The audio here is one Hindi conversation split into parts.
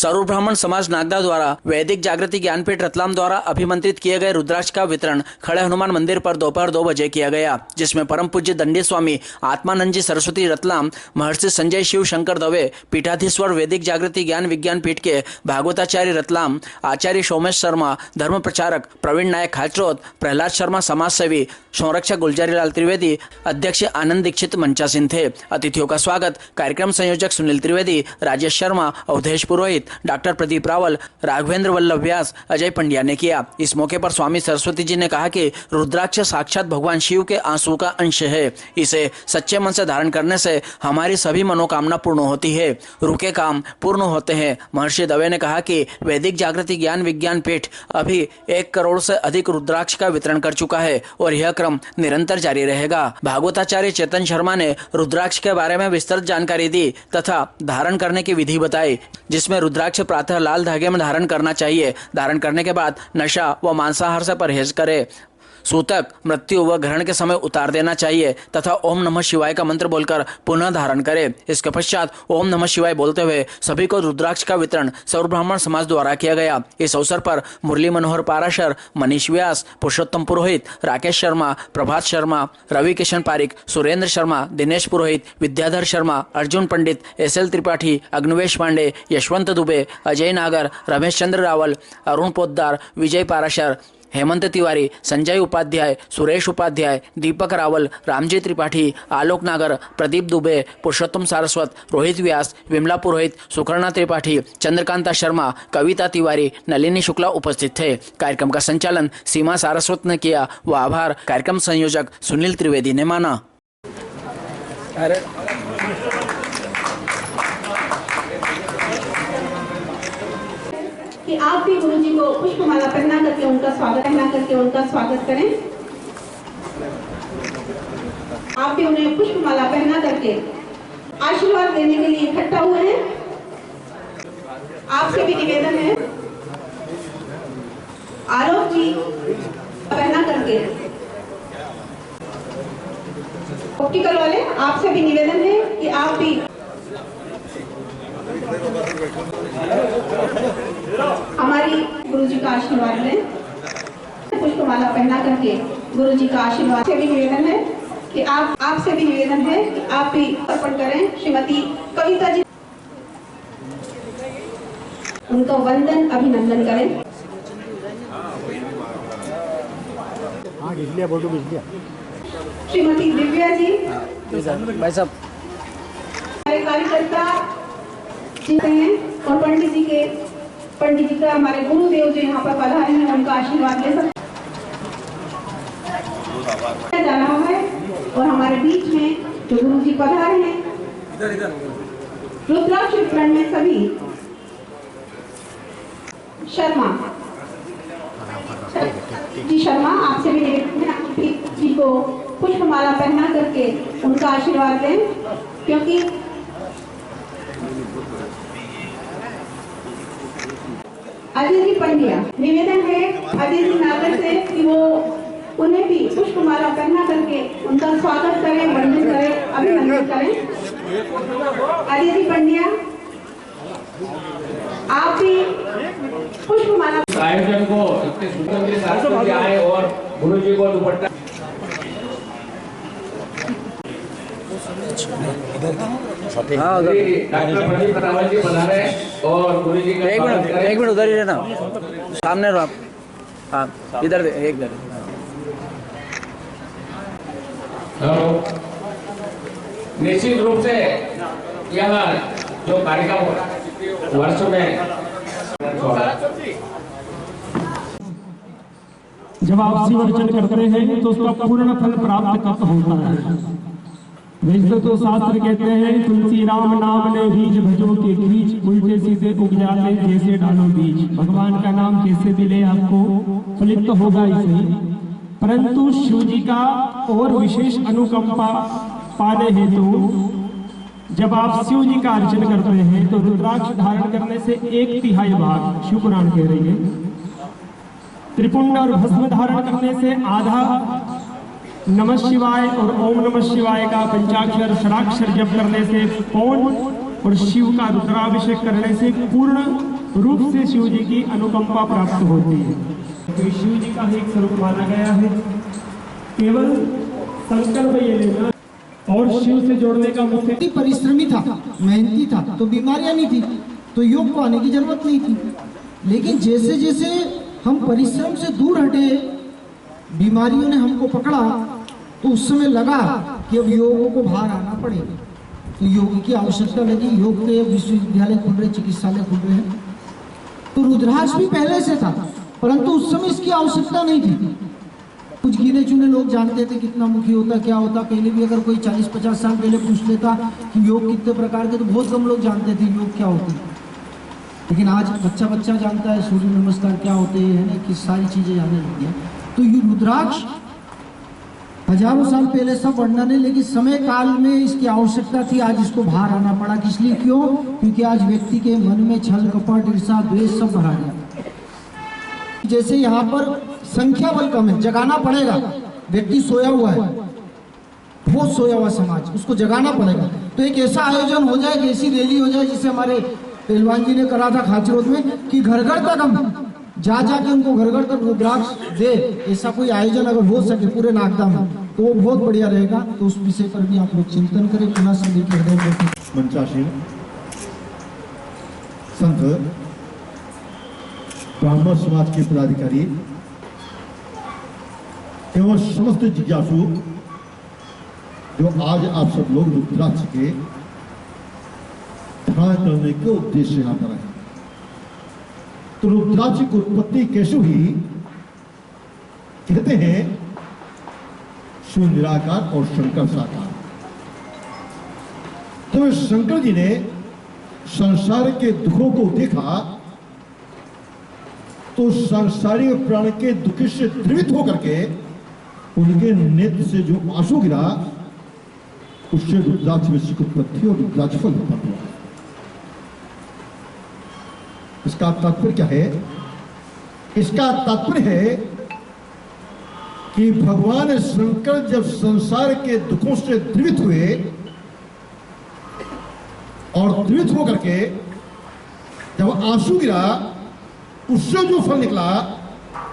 स्वरूप ब्राह्मण समाज नागदा द्वारा वैदिक जागृति ज्ञानपीठ रतलाम द्वारा अभिमंत्रित किए गए रुद्राक्ष का वितरण खड़े हनुमान मंदिर पर दोपहर 2 बजे किया गया, जिसमें परम पूज्य दंडी स्वामी आत्मानंद जी सरस्वती रतलाम, महर्षि संजय शिव शंकर दवे, पीठाधीश्वर वैदिक जागृति ज्ञान विज्ञान पीठ के भागवताचार्य रतलाम, आचार्य सोमेश शर्मा, धर्म प्रचारक प्रवीण नायक खाचरोद, प्रहलाद शर्मा समाजसेवी, संरक्षक गुलजारीलाल त्रिवेदी, अध्यक्ष आनंद दीक्षित मंचासीन थे। अतिथियों का स्वागत कार्यक्रम संयोजक सुनील त्रिवेदी, राजेश शर्मा, अवधेश पुरोहित, डॉक्टर प्रदीप रावल, राघवेंद्र वल्लभ व्यास, अजय पंड्या ने किया। इस मौके पर स्वामी सरस्वती जी ने कहा कि रुद्राक्ष साक्षात भगवान शिव के आंसू का अंश है। इसे सच्चे मन से धारण करने से हमारी सभी मनोकामना पूर्ण होती है, रुके काम पूर्ण होते हैं। महर्षि दवे ने कहा कि वैदिक जागृति ज्ञान विज्ञान पीठ अभी 1 करोड़ से अधिक रुद्राक्ष का वितरण कर चुका है और यह क्रम निरंतर जारी रहेगा। भागवताचार्य चेतन शर्मा ने रुद्राक्ष के बारे में विस्तृत जानकारी दी तथा धारण करने की विधि बताई, जिसमें रुद्राक्ष प्रातः लाल धागे में धारण करना चाहिए। धारण करने के बाद नशा व मांसाहार से परहेज करें। सूतक मृत्यु व ग्रहण के समय उतार देना चाहिए तथा ओम नमः शिवाय का मंत्र बोलकर पुनः धारण करें। इसके पश्चात ओम नमः शिवाय बोलते हुए सभी को रुद्राक्ष का वितरण स्वरूप ब्राह्मण समाज द्वारा किया गया। इस अवसर पर मुरली मनोहर पाराशर, मनीष व्यास, पुरुषोत्तम पुरोहित, राकेश शर्मा, प्रभात शर्मा, रवि किशन पारिक, सुरेंद्र शर्मा, दिनेश पुरोहित, विद्याधर शर्मा, अर्जुन पंडित, SL त्रिपाठी, अग्निवेश पांडे, यशवंत दुबे, अजय नागर, रमेश चंद्र रावल, अरुण पोद्दार, विजय पाराशर, हेमंत तिवारी, संजय उपाध्याय, सुरेश उपाध्याय, दीपक रावल, रामजी त्रिपाठी, आलोक नागर, प्रदीप दुबे, पुरुषोत्तम सारस्वत, रोहित व्यास, विमला पुरोहित, सुकर्णा त्रिपाठी, चंद्रकांता शर्मा, कविता तिवारी, नलिनी शुक्ला उपस्थित थे। कार्यक्रम का संचालन सीमा सारस्वत ने किया व आभार कार्यक्रम संयोजक सुनील त्रिवेदी ने माना। कि आप भी गुरु जी को पुष्पमाला पहना करके उनका स्वागत करें। आप भी उन्हें पुष्पमाला पहना करके आशीर्वाद देने के लिए इकट्ठा हुए हैं। आपसे भी निवेदन है, आलोक जी पहना करके, ऑप्टिकल वाले आपसे भी निवेदन है कि आप भी हमारी गुरु जी का आशीर्वाद लें। पुष्पमाला पहना करके गुरु जी का आशीर्वाद से भी निवेदन है कि आपसे भी निवेदन है कि आप भी अर्पण करें। श्रीमती कविता जी उनका वंदन अभिनंदन करें। श्रीमती दिव्या जी, भाई साहब कार्यकर्ता हैं और पंडित जी का हमारे गुरुदेव जो यहाँ पर पधारे हैं, उनका आशीर्वाद ले सकते जा रहा है। और हमारे बीच में जो गुरु जी पधारे हैं, रुद्राक्ष वितरण में सभी शर्मा आपसे भी निवेदन है आप जी को पुष्पमाला पहना करके उनका आशीर्वाद लें, क्योंकि अजय जी पंड्या निवेदन है अजय जी नागर से कि वो उन्हें भी पुष्पमाला पहना करके उनका स्वागत करें, वंदन करें, अभिनंदन करें। अजय जी पंड्या आप भी पुष्पमाला आयोजन को इतने सुंदर के साथ आए और गुरु जी को दुपट्टा और गुरु जी एक मिनट उधर ही रहना, सामने रहो आप। हाँ इधर एक इधर। निश्चित रूप से यह जो कार्यक्रम वर्ष में जब आप शिव अर्चन करते हैं तो उसका पूर्ण फल प्राप्त कब होता है। वैसे तो शास्त्र कहते हैं तुलसी राम नाम ने बीज भजो के बीज उल्टे सीधे उग जाते जैसे डालो बीज। भगवान का नाम कैसे भी ले आपको फलित तो होगा ही सही, परंतु शिव जी का और विशेष अनुकंपा पाने हेतु जब आप शिव जी का अर्चन करते हैं तो रुद्राक्ष धारण करने से 1/3 भाग शिव पुराण कह रही है, त्रिपुंड और भस्म धारण करने से आधा नमः शिवाय और ओम नमः शिवाय का पंचाक्षर षडाक्षर जप करने से पौन और शिव का रुद्राभिषेक करने से पूर्ण रूप से शिव जी की अनुकंपा प्राप्त होती है। तो शिव जी का एक स्वरूप माना गया है। केवल संकल्प ये लेना और शिव से जोड़ने का मुख्य परिश्रमी था, मेहनती था, तो बीमारियां नहीं थी, तो योग को आने की जरूरत नहीं थी। लेकिन जैसे जैसे हम परिश्रम से दूर हटे, बीमारियों ने हमको पकड़ा, तो उस समय लगा कि अब योगों को बाहर आना पड़ेगा। तो योग की आवश्यकता लगी। योग के विश्वविद्यालय खुल रहे, चिकित्सालय खुल रहे हैं। तो रुद्राक्ष भी पहले से था, परंतु उस समय इसकी आवश्यकता नहीं थी। कुछ गिने चुने लोग जानते थे कितना मुखी होता, क्या होता। पहले भी अगर कोई 40-50 साल पहले पूछ लेता कि योग कितने प्रकार के, तो बहुत कम लोग जानते थे योग क्या होती है। लेकिन आज बच्चा बच्चा जानता है सूर्य नमस्कार क्या होते हैं, ना कि सारी चीजें जानने लगी है। तो ये रुद्राक्ष हजारों साल पहले सब वर्णन है, लेकिन समय काल में इसकी आवश्यकता थी। आज इसको बाहर आना पड़ा। इसलिए क्यों? क्योंकि आज व्यक्ति के मन में छल, कपट, ईर्ष्या, द्वेष सब भरा गया। जैसे यहाँ पर संख्या बल कम है, जगाना पड़ेगा। व्यक्ति सोया हुआ है, बहुत सोया हुआ समाज, उसको जगाना पड़ेगा। तो एक ऐसा आयोजन हो जाए, ऐसी रैली हो जाए, जिसे हमारे पहलवान जी ने करा था खाचरोद में, कि घर घर तक हम जा के उनको घर घर तक रुद्राक्ष दे। ऐसा कोई आयोजन अगर हो सके पूरे नागदा में, तो वो बहुत बढ़िया रहेगा। तो उस विषय पर भी आप लोग चिंतन करें। पुनः सभी के हृदय मंचासीन संत, ब्राह्मण समाज के पदाधिकारी एवं समस्त जिज्ञासु जो आज आप सब लोग रुद्राक्ष के ध्यान करने के उद्देश्य यहां पर है। तो रुद्राक्ष की उत्पत्ति कैसे हुई? कहते हैं शिव निराकार और शंकर साकार। तो शंकर जी ने संसार के दुखों को देखा, तो सांसारिक प्राण के दुख से द्रवित होकर के उनके नेत्र से जो आंसू गिरा, उससे रुद्राक्ष वृक्ष की उत्पत्ति और रुद्राक्ष फल उत्पन्न हुआ। इसका तात्पर्य क्या है? इसका तात्पर्य है कि भगवान शंकर जब संसार के दुखों से द्रवित हुए और द्रवित होकर के जब आंसू गिरा, उससे जो फल निकला,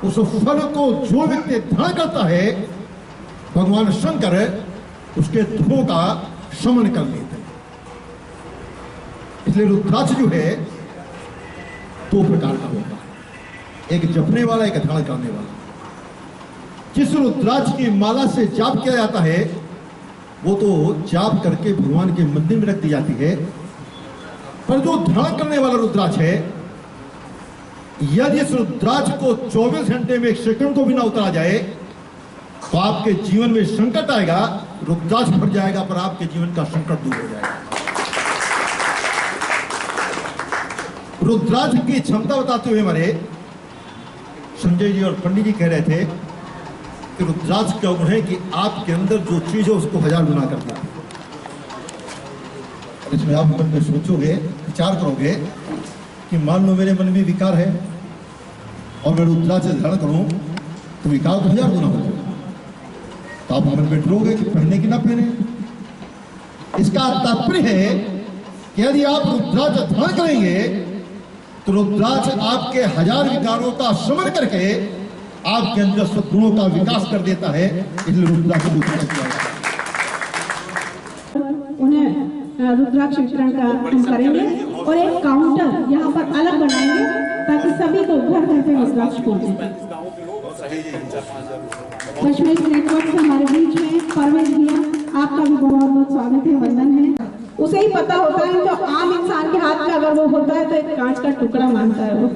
उस फल को जो व्यक्ति धारण करता है, भगवान शंकर उसके दुखों का शमन कर लेते हैं। इसलिए रुद्राक्ष जो है दो प्रकार का होता है, एक जपने वाला, एक धारण करने वाला। जिस रुद्राक्ष की माला से जाप किया जाता है, वो तो जाप करके भगवान के मंदिर में रख दी जाती है। पर जो धारण करने वाला रुद्राक्ष है, यदि इस रुद्राक्ष को 24 घंटे में 1 सेकंड को भी ना उतारा जाए, तो आपके जीवन में संकट आएगा, रुद्राक्ष फट जाएगा, पर आपके जीवन का संकट दूर हो जाएगा। रुद्राक्ष की क्षमता बताते हुए हमारे संजय जी और पंडित जी कह रहे थे कि रुद्राक्ष का गुण है कि आपके अंदर जो चीज है उसको 1000 गुना कर देता है। इसमें आप मन में सोचोगे, विचार करोगे कि मान लो मेरे मन में विकार है और मैं रुद्राक्ष धारण करूं, तो विकार तो 1000 गुना हो जाएगा। तो आप मन में डरोगे कि पहने कि ना पहने। इसका तात्पर्य है कि यदि आप रुद्राक्ष धारण करेंगे, तो रुद्राक्ष आपके 1000 विकारों का शमन करके आपके अंदर सद्गुणों का विकास कर देता है। इसलिए रुद्राक्ष उन्हें रुद्राक्ष वितरण का हम करेंगे और एक काउंटर यहाँ पर अलग बनाएंगे ताकि सभी को घर घर पे रुद्राक्ष पहुंचे। कश्मीर नेटवर्क से हमारे बीच में परवेज भैया, आपका भी बहुत बहुत स्वागत है, वंदन है। उसे ही पता होता है तो आम इंसान के हाथ में अगर वो होता है तो एक कांच का टुकड़ा मानता है वो।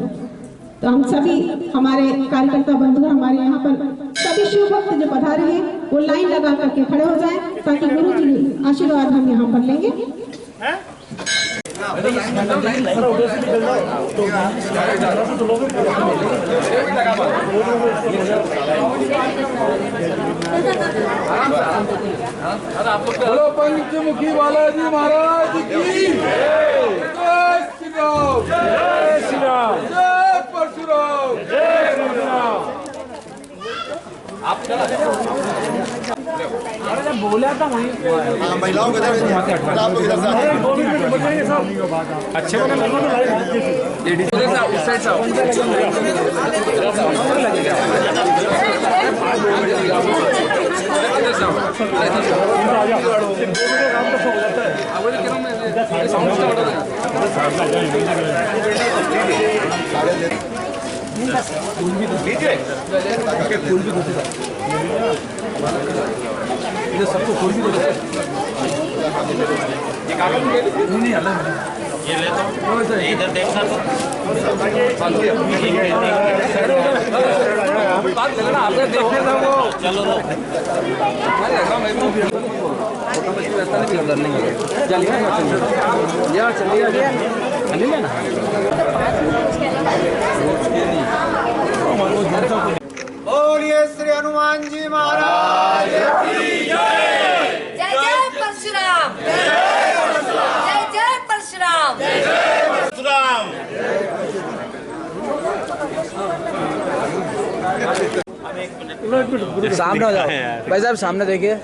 तो हम सभी हमारे कार्यकर्ता बंधु, हमारे यहाँ पर सभी शिव भक्त जो पधारे हैं, वो लाइन लगा करके खड़े हो जाएं ताकि गुरु जी आशीर्वाद हम यहाँ पर लेंगे। बोलो पंचमुखी बालाजी महाराज की जय श्री राम, जय श्री राम, जय परशुराम, जय परशुराम। आप हाँ, महिलाओं के इधर आप लोग इधर से आइए। बोलिए श्री हनुमान जी महाराज जय जय परशुराम जय जय परशुराम सामने हो जाओ भाई साहब, सामने देखिए।